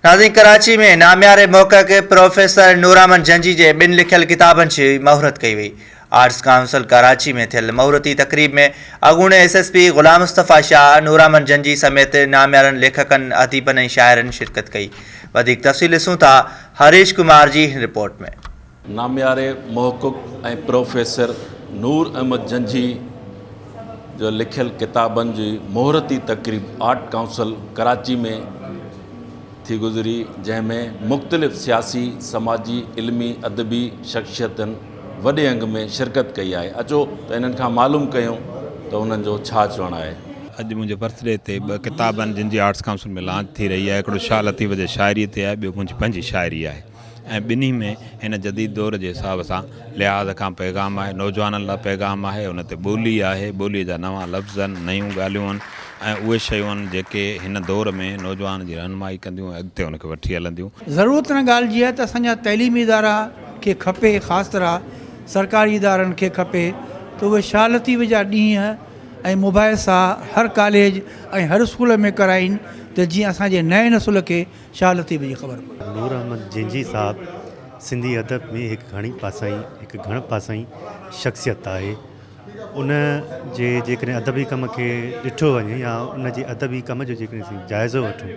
नाज़रीन, कराची में नामियारे मोहक़क़ प्रोफेसर नूर अहमद जंजी जे बिन लिखियल किताबनि जी महूरत कई वई। आर्ट्स काउंसिल कराची में थियल महूरती तकरीब में अॻूणे SSP ग़ुलाम मुस्तफ़ा शाह, नूर अहमद जंजी समेत नामियारनि लेखकनि, अदीबनि ऐं शाइरनि शिरकत कई। वधीक तफ़सील ॾिसूं था हरीश कुमार जी रिपोर्ट में। नामियारे मोहक़क़ ऐं प्रोफेसर नूर अहमद जंजी जो लिखियल किताबनि जी महूरती तकरीब आर्ट काउंसिल कराची में थी गुज़री, जंहिंमें मुख़्तलिफ़ सियासी, समाजी, इल्मी, अदबी शख़्सियतनि वॾे अंग में शिरकत कई आहे। अचो त इन्हनि खां मालूम कयूं त उन्हनि जो छा चवणु आहे। अॼु मुंहिंजे बर्थडे ते 2 किताब आहिनि जिन जी आर्ट्स काउंसिल में लॉन्च थी रही आहे। हिकिड़ो शाह लतीफ़ जे शाइरी ते आहे, ॿियो मुंहिंजी पंहिंजी शाइरी आहे ऐं ॿिन्ही में हिन जदीद दौर जे हिसाब सां लिहाज़ खां पैगाम आहे, नौजवाननि लाइ पैगाम आहे, उन ते ॿोली आहे, ॿोलीअ जा नवां लफ़्ज़ आहिनि, नयूं ॻाल्हियूं आहिनि ऐं उहे शयूं आहिनि जेके हिन दौर में नौजवान जी रहनुमाई कंदियूं ऐं अॻिते उनखे वठी हलंदियूं। ज़रूरत न ॻाल्हि जी आहे त असांजा तइलीमी इदारा खे खपे, ख़ासि तरह सरकारी इदारनि खे खपे त उहे शाह लतीफ़ जा ॾींहं ऐं मोबाइल सां हर कॉलेज ऐं हर स्कूल में कराइनि त जीअं असांजे नए नसुल खे शाह लतीफ़ जी ख़बर पए। नूर अहमद जंजी साहब सिंधी अदब में हिकु घण पासाई शख़्सियत आहे। उन जे जेकॾहिं अदबी कम खे ॾिठो वञे या उन जे अदबी कम जो जेकॾहिं असीं जाइज़ो वठूं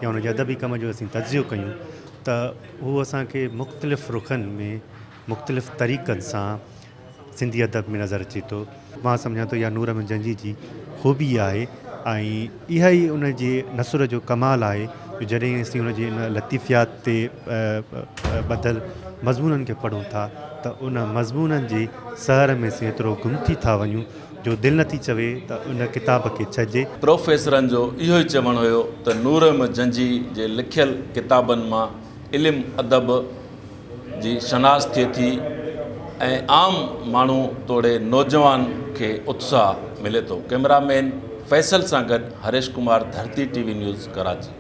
या उन जे अदबी कम जो असीं तजियो कयूं त उहो असांखे मुख़्तलिफ़ रुखनि में मुख़्तलिफ़ तरीक़नि सां सिंधी अदब में नज़र अचे थो। मां सम्झां थो या नूर अहमद जंजी जी ख़ूबी आहे ऐं इहा ई उन जे नसुर जो कमाल आहे। जॾहिं असीं उन जे इन लतीफ़ियात ते ॿधल मज़मूननि खे पढ़ूं था त उन मज़मूननि जे सहर में असीं एतिरो गुम थी था वञूं जो दिलि नथी चवे त उन किताब खे छॾिजे। प्रोफेसरनि जो इहो ई चवणु हुयो त नूर अहमद जंजी जे लिखियल किताबनि मां इल्मु अदब जी शनाख़्त थिए थी ऐं आम माण्हू तोड़े नौजवान खे उत्साह मिले थो। कैमरामैन फैसल सां गॾु हरीश कुमार, धरती TV न्यूज़, कराची।